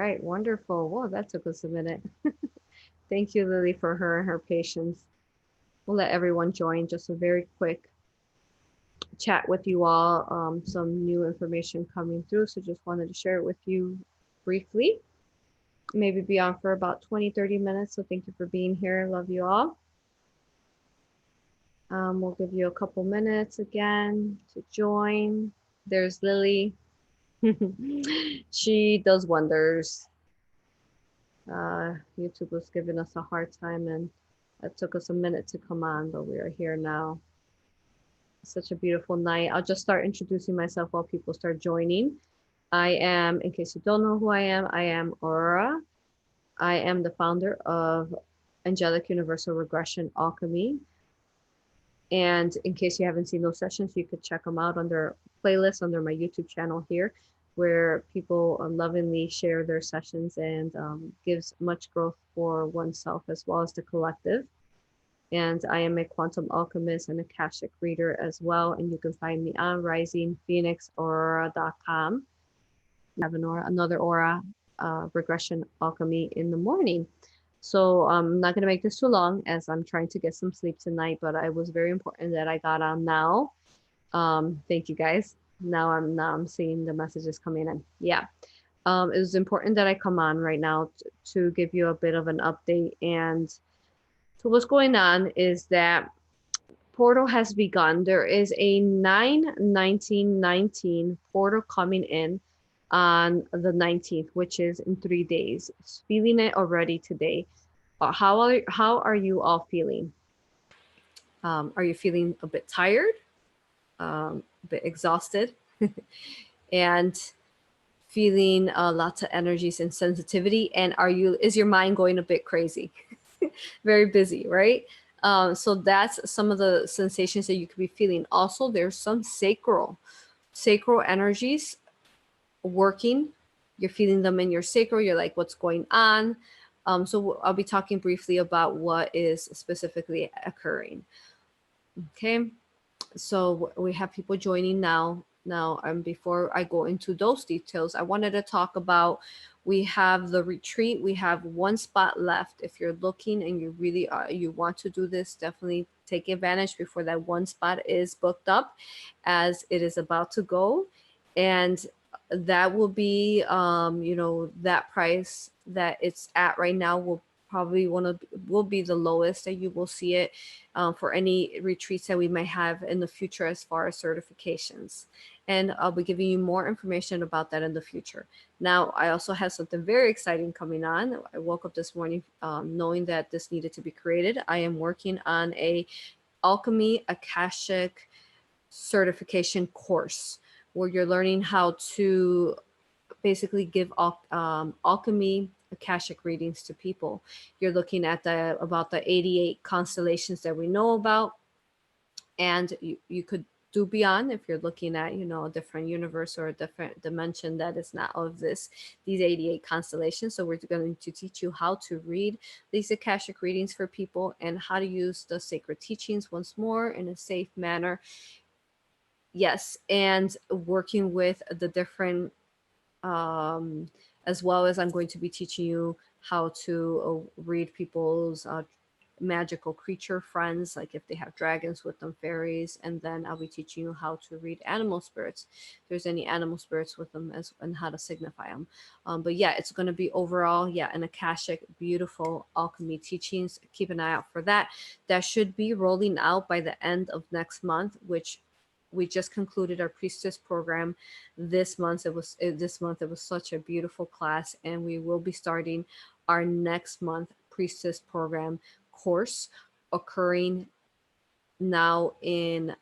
right, wonderful. Whoa, that took us a minute. Thank you, Lily, for her and her patience. We'll let everyone join. Just a very quick chat with you all. Some new information coming through, so just wanted to share it with you briefly. Maybe be on for about 20, 30 minutes. So thank you for being here. Love you all. We'll give you a couple minutes again to join. There's Lily. She does wonders. YouTube was giving us a hard time and it took us a minute to come on, but we are here now. Such a beautiful night. I'll just start introducing myself while people start joining. I am, in case you don't know who I am Aurora. I am the founder of Angelic Universal Regression Alchemy. And in case you haven't seen those sessions, you could check them out under playlist under my YouTube channel here, where people lovingly share their sessions and gives much growth for oneself as well as the collective. And I am a quantum alchemist and Akashic reader as well. And you can find me on risingphoenixaurora.com. Have another aura regression alchemy in the morning. So I'm not going to make this too long as I'm trying to get some sleep tonight, but it was very important that I got on now. Thank you guys. Now I'm seeing the messages coming in. Yeah. It was important that I come on right now to give you a bit of an update. And so what's going on is that portal has begun. There is a 9/19/19 portal coming in on the 19th, which is in 3 days. Feeling it already today. How are you all feeling? Are you feeling a bit tired, a bit exhausted, and feeling lots of energies and sensitivity? And is your mind going a bit crazy? Very busy, right? So that's some of the sensations that you could be feeling. Also, there's some sacral energies working. You're feeling them in your sacral. You're like, what's going on? So I'll be talking briefly about what is specifically occurring. Okay, so we have people joining now. Before I go into those details, I wanted to talk about, we have the retreat. We have one spot left. If you're looking and you really you want to do this, definitely take advantage before that one spot is booked up, as it is about to go. And that will be that price that it's at right now will be the lowest that you will see it for any retreats that we might have in the future as far as certifications. And I'll be giving you more information about that in the future. Now, I also have something very exciting coming on. I woke up this morning knowing that this needed to be created. I am working on a Alchemy Akashic certification course where you're learning how to basically give alchemy Akashic readings to people. You're looking at about the 88 constellations that we know about, and you could do beyond if you're looking at a different universe or a different dimension that is not of these 88 constellations. So we're going to teach you how to read these Akashic readings for people and how to use the sacred teachings once more in a safe manner. Yes, and working with the different as well as I'm going to be teaching you how to read people's magical creature friends, like if they have dragons with them, fairies, and then I'll be teaching you how to read animal spirits, if there's any animal spirits with them, and how to signify them. But yeah, it's going to be overall, an Akashic beautiful alchemy teachings. Keep an eye out for that. That should be rolling out by the end of next month, which we just concluded our priestess program this month. It was such a beautiful class, and we will be starting our next month priestess program course occurring now in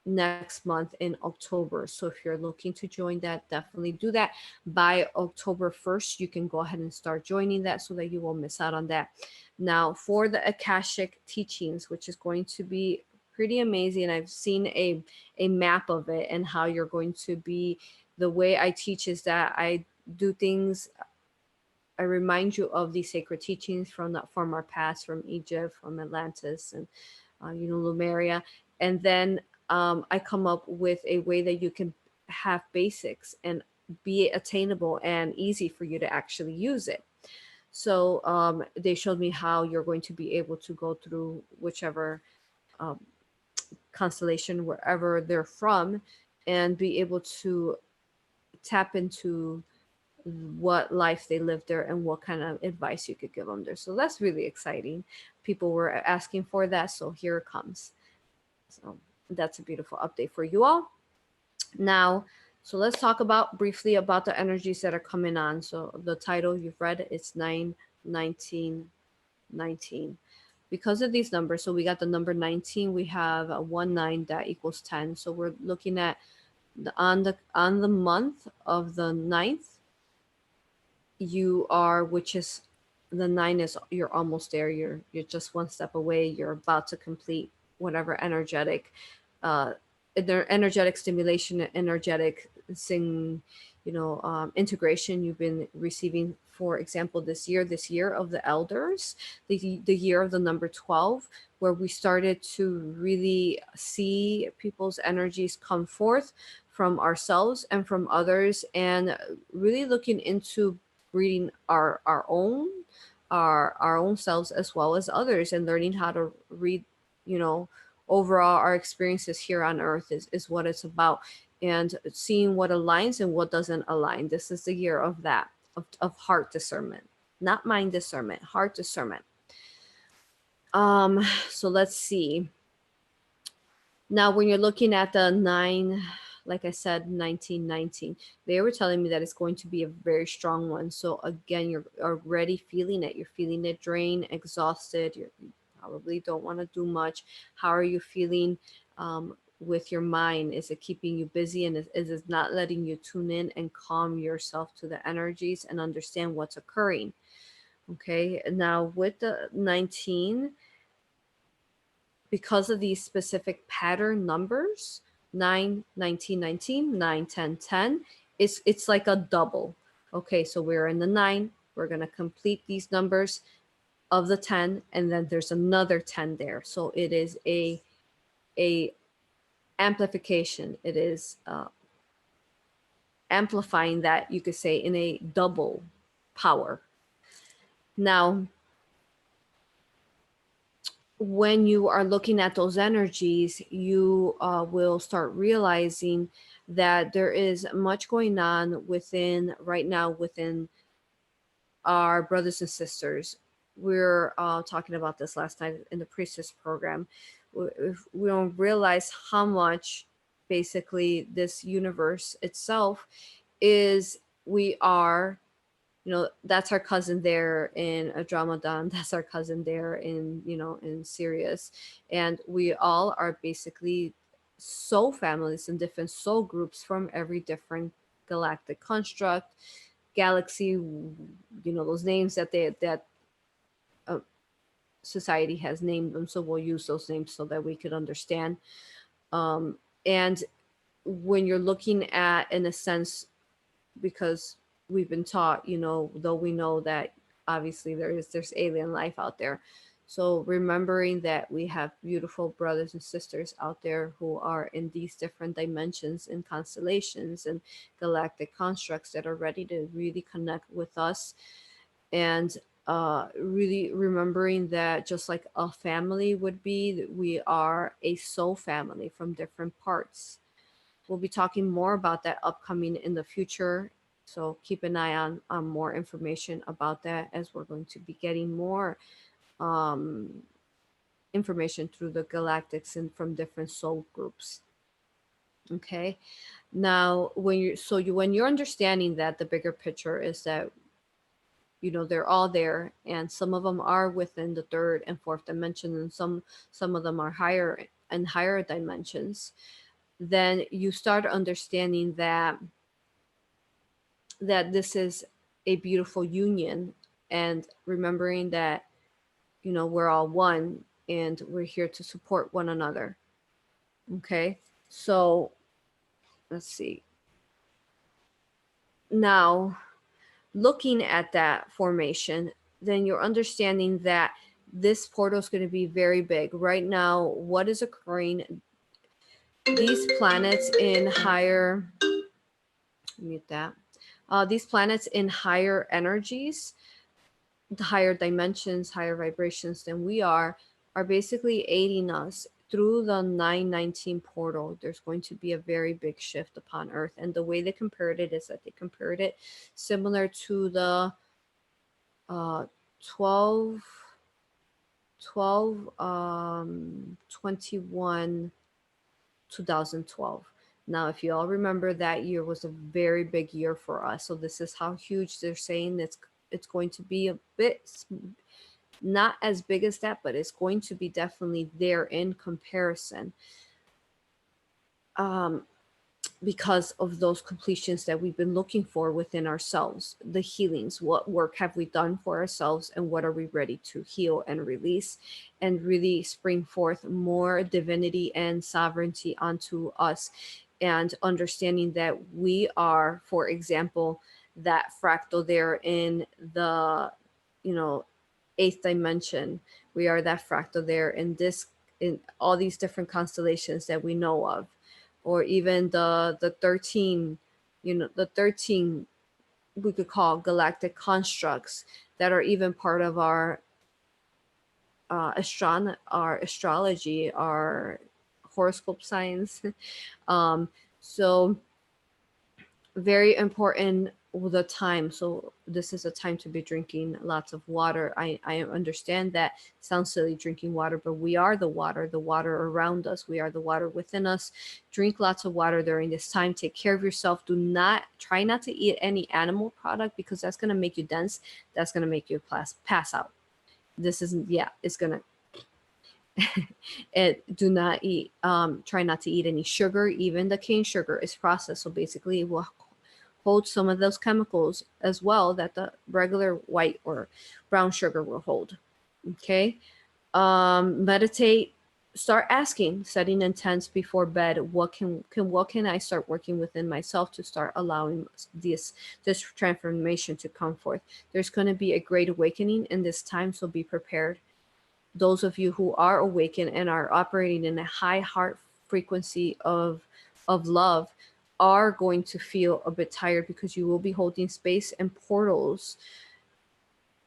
next month in October. So if you're looking to join that, definitely do that by October 1st. You can go ahead and start joining that so that you won't miss out on that. Now, for the Akashic teachings, which is going to be pretty amazing. I've seen a map of it and how you're going to be. The way I teach is that I do things, I remind you of these sacred teachings from our past, from Egypt, from Atlantis, and Lemuria, and then I come up with a way that you can have basics and be attainable and easy for you to actually use it. So they showed me how you're going to be able to go through whichever um, constellation, wherever they're from, and be able to tap into what life they lived there and what kind of advice you could give them there. So that's really exciting. People were asking for that, so here it comes. So that's a beautiful update for you all. Now, so let's talk about briefly about the energies that are coming on. So the title you've read, it's 9, 19, 19. Because of these numbers, so we got the number 19, we have a 1 9 that equals 10. So we're looking at on the month of the ninth, you are, which is the 9 is, you're almost there, you're just one step away, you're about to complete whatever energetic uh energetic stimulation, energetic sing, integration you've been receiving. For example, this year of the elders, the year of the number 12, where we started to really see people's energies come forth from ourselves and from others, and really looking into reading our own selves as well as others, and learning how to read, you know overall our experiences here on earth is what it's about, and seeing what aligns and what doesn't align. This is the year of that, of heart discernment, not mind discernment, heart discernment. so let's see. Now, when you're looking at the 9, like I said, 1919, they were telling me that it's going to be a very strong one. So again, you're already feeling it. You're feeling it drained, exhausted. You probably don't want to do much. How are you feeling with your mind? Is it keeping you busy, and is it not letting you tune in and calm yourself to the energies and understand what's occurring? Okay, now with the 19, because of these specific pattern numbers, 9, 19, 19, 9, 10, 10, it's like a double. Okay, so we're in the 9, we're going to complete these numbers of the 10, and then there's another 10 there. So it is a amplification. It is amplifying that, you could say, in a double power. Now, when you are looking at those energies, you will start realizing that there is much going on within, right now, within our brothers and sisters. We're talking about this last night in the priestess program. We don't realize how much basically this universe itself is. We are, that's our cousin there in Adramadan, that's our cousin there in, in Sirius. And we all are basically soul families and different soul groups from every different galactic construct, galaxy, those names that uh, society has named them. So we'll use those names so that we could understand. And when you're looking at, in a sense, because we've been taught, though we know that obviously there's alien life out there. So remembering that we have beautiful brothers and sisters out there who are in these different dimensions and constellations and galactic constructs that are ready to really connect with us, and really remembering that just like a family would be, that we are a soul family from different parts. We'll be talking more about that upcoming in the future. So keep an eye on more information about that, as we're going to be getting more um, information through the Galactics and from different soul groups. Okay. Now, when you're understanding that the bigger picture is that, they're all there, and some of them are within the third and fourth dimension, and some of them are higher and higher dimensions, then you start understanding that this is a beautiful union, and remembering that, we're all one, and we're here to support one another. Okay, so let's see. Now, looking at that formation, then you're understanding that this portal is going to be very big. Right now, what is occurring, these planets in higher, mute that, These planets in higher energies, the higher dimensions, higher vibrations than we are basically aiding us through the 919 portal. There's going to be a very big shift upon Earth. And the way they compared it is that they compared it similar to the uh, 12, 21, 2012. Now, if you all remember, that year was a very big year for us. So this is how huge they're saying it's going to be a bit, not as big as that, but it's going to be definitely there in comparison. Um, because of those completions that we've been looking for within ourselves, the healings. What work have we done for ourselves, and what are we ready to heal and release, and really spring forth more divinity and sovereignty onto us, and understanding that we are, for example, that fractal there in the, you know, eighth dimension. We are that fractal there in this, in all these different constellations that we know of, or even the 13, the 13 we could call galactic constructs that are even part of our our astrology, our horoscope signs. um so very important, the time. So this is a time to be drinking lots of water. I understand that sounds silly, drinking water, but we are the water around us, we are the water within us. Drink lots of water during this time. Take care of yourself. Do not try not to eat any animal product, because that's going to make you dense. That's going to make you pass out. This isn't, yeah, it's going to it, do not eat, try not to eat any sugar. Even the cane sugar is processed, so basically it will hold some of those chemicals as well that the regular white or brown sugar will hold. Okay. Meditate. Start asking, setting intents before bed. What can I start working within myself to start allowing this transformation to come forth? There's going to be a great awakening in this time, so be prepared. Those of you who are awakened and are operating in a high heart frequency of love are going to feel a bit tired, because you will be holding space and portals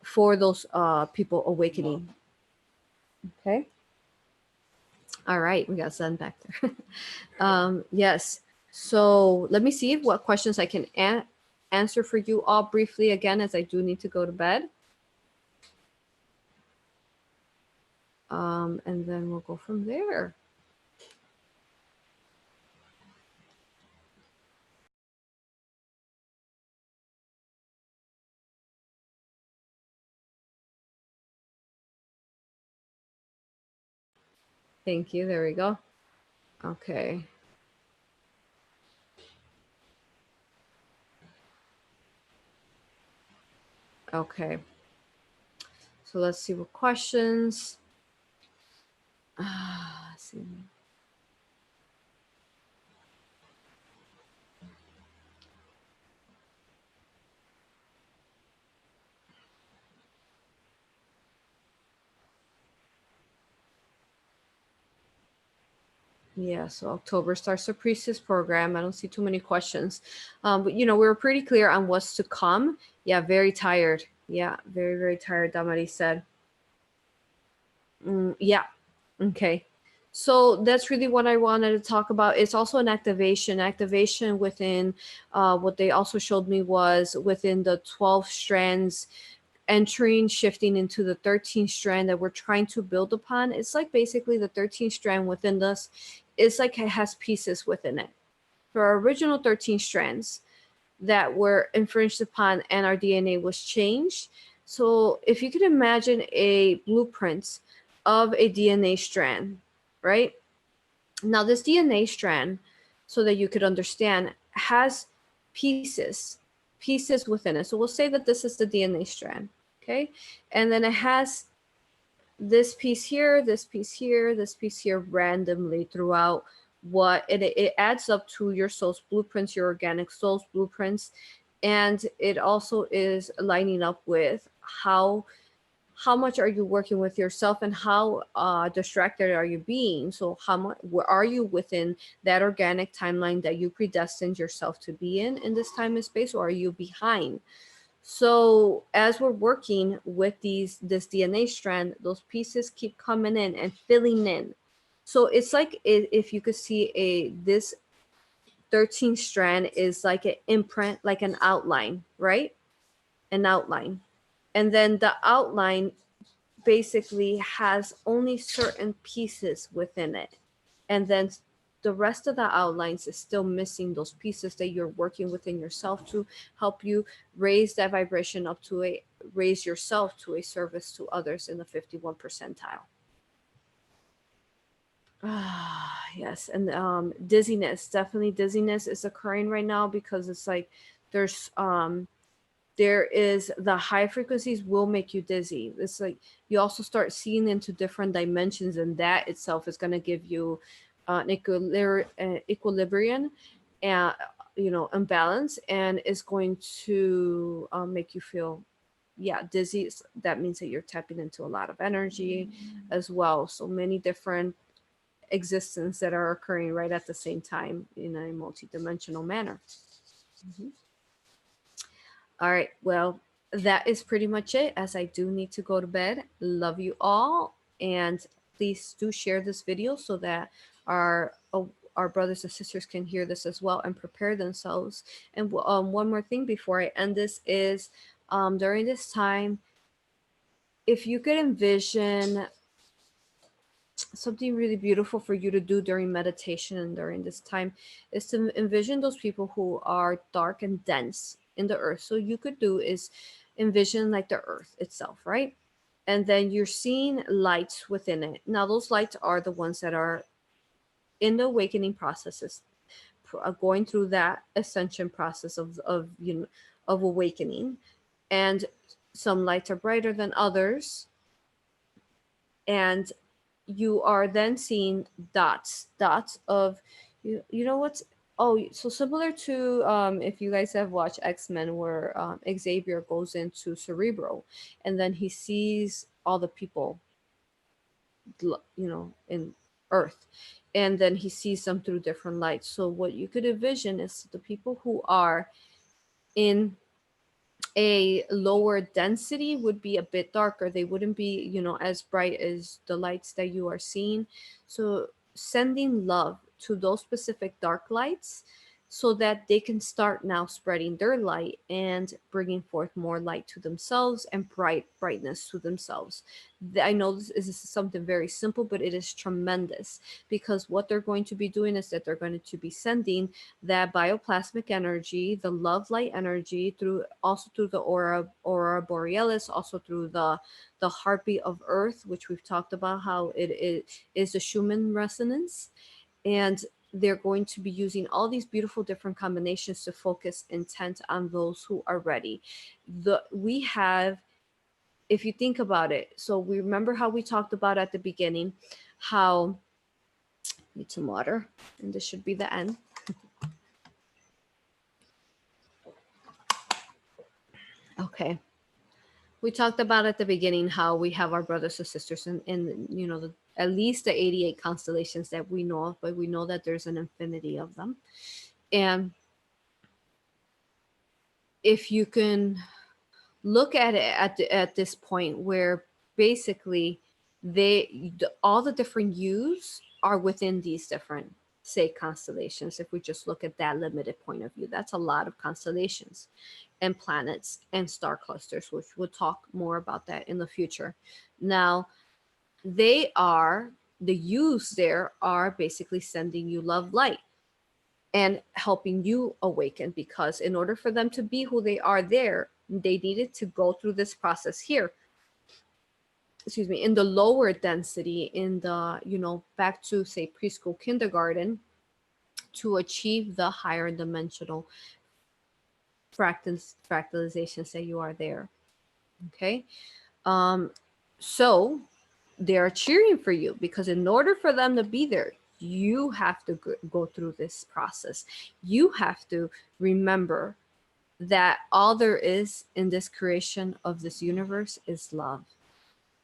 for those people awakening. Okay. All right, we got Zen back there. Yes. So let me see what questions I can answer for you all briefly again, as I do need to go to bed. And then we'll go from there. Thank you. There we go. Okay. Okay. So let's see what questions. Let's see. Yeah, so October starts the priestess program. I don't see too many questions. But we were pretty clear on what's to come. Yeah, very tired. Yeah, very, very tired, Damari said. Yeah. Okay. So that's really what I wanted to talk about. It's also an activation within what they also showed me was within the 12 strands, entering, shifting into the 13th strand that we're trying to build upon. It's like basically the 13th strand within us. It's like it has pieces within it. For our original 13 strands that were infringed upon and our DNA was changed. So if you could imagine a blueprint of a DNA strand, right? Now this DNA strand, so that you could understand, has pieces, pieces within it. So we'll say that this is the DNA strand, okay? And then it has this piece here, this piece here, this piece here, randomly throughout what it adds up to your soul's blueprints, your organic soul's blueprints. And it also is lining up with how how much are you working with yourself, and how distracted are you being? So how much, where are you within that organic timeline that you predestined yourself to be in this time and space, or are you behind? So as we're working with this DNA strand, those pieces keep coming in and filling in. So it's like, if you could see this 13th strand is like an imprint, like an outline, right? An outline. And then the outline basically has only certain pieces within it. And then the rest of the outlines is still missing those pieces that you're working within yourself to help you raise that vibration up to raise yourself to a service to others in the 51 percentile. Ah, yes. And dizziness, definitely dizziness is occurring right now, because it's like there's there is, the high frequencies will make you dizzy. It's like you also start seeing into different dimensions, and that itself is going to give you an equilibrium and, imbalance, and is going to make you feel, yeah, dizzy. That means that you're tapping into a lot of energy as well. So many different existence that are occurring right at the same time in a multidimensional manner. Mhm. All right. Well, that is pretty much it, as I do need to go to bed. Love you all. And please do share this video so that our our brothers and sisters can hear this as well and prepare themselves. And one more thing before I end this is, during this time, if you could envision something really beautiful for you to do during meditation and during this time, is to envision those people who are dark and dense in the earth. So you could do is envision like the earth itself, right? And then you're seeing lights within it. Now those lights are the ones that are in the awakening processes, going through that ascension process of of awakening. And some lights are brighter than others, and you are then seeing dots of, you know what's, oh, so similar to, if you guys have watched X-Men, where Xavier goes into Cerebro, and then he sees all the people, in Earth, and then he sees them through different lights. So what you could envision is the people who are in a lower density would be a bit darker. They wouldn't be, as bright as the lights that you are seeing. So sending love to those specific dark lights, so that they can start now spreading their light and bringing forth more light to themselves and brightness to themselves. I know this is something very simple, but it is tremendous, because what they're going to be doing is that they're going to be sending that bioplasmic energy, the love light energy, through, also through the aurora borealis, also through the heartbeat of Earth, which we've talked about how it is the Schumann resonance. And they're going to be using all these beautiful different combinations to focus intent on those who are ready. We have, if you think about it, so we remember how we talked about at the beginning, how, need some water, and this should be the end. Okay. We talked about at the beginning how we have our brothers and sisters in at least the 88 constellations that we know of, but we know that there's an infinity of them. And if you can look at it at this point, where basically all the different U's are within these different, say, constellations. If we just look at that limited point of view, that's a lot of constellations and planets and star clusters, which we'll talk more about that in the future. Now, the U's there are basically sending you love light and helping you awaken, because in order for them to be who they are there, they needed to go through this process here, excuse me, in the lower density, in the, back to, say, preschool, kindergarten, to achieve the higher dimensional fractalizations that you are there. Okay. So they are cheering for you, because in order for them to be there, you have to go through this process. You have to remember that all there is in this creation of this universe is love.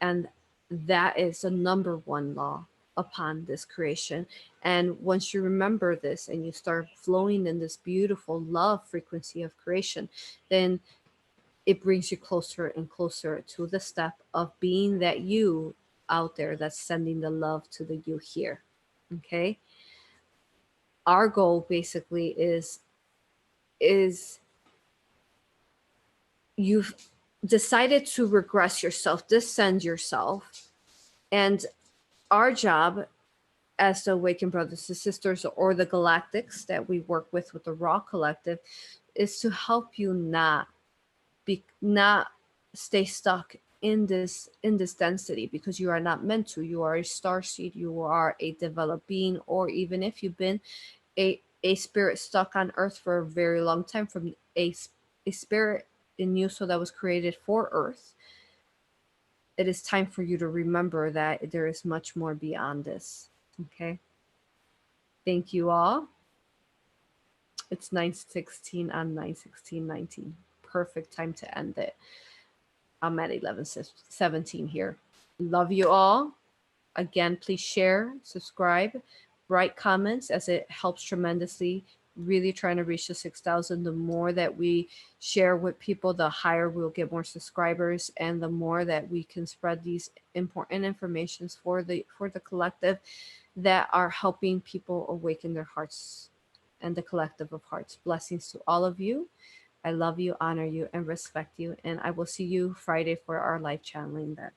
And that is the number one law upon this creation. And once you remember this and you start flowing in this beautiful love frequency of creation, then it brings you closer and closer to the step of being that you out there that's sending the love to the you here. Okay, our goal basically is you've decided to regress yourself, descend yourself, and our job as the awakened brothers and sisters, or the Galactics that we work with the Raw Collective, is to help you not stay stuck in this density, because you are not meant to. You are a star seed, you are a developed being, or even if you've been a spirit stuck on earth for a very long time, from a spirit in you, so that was created for earth, it is time for you to remember that there is much more beyond this. Okay, thank you all. It's 9:16 on 9/16/19. Perfect time to end it. I'm at 11:17 here. Love you all. Again, please share, subscribe, write comments, as it helps tremendously. Really trying to reach the 6,000. The more that we share with people, the higher we'll get more subscribers, and the more that we can spread these important informations for the collective that are helping people awaken their hearts and the collective of hearts. Blessings to all of you. I love you, honor you, and respect you. And I will see you Friday for our live channeling that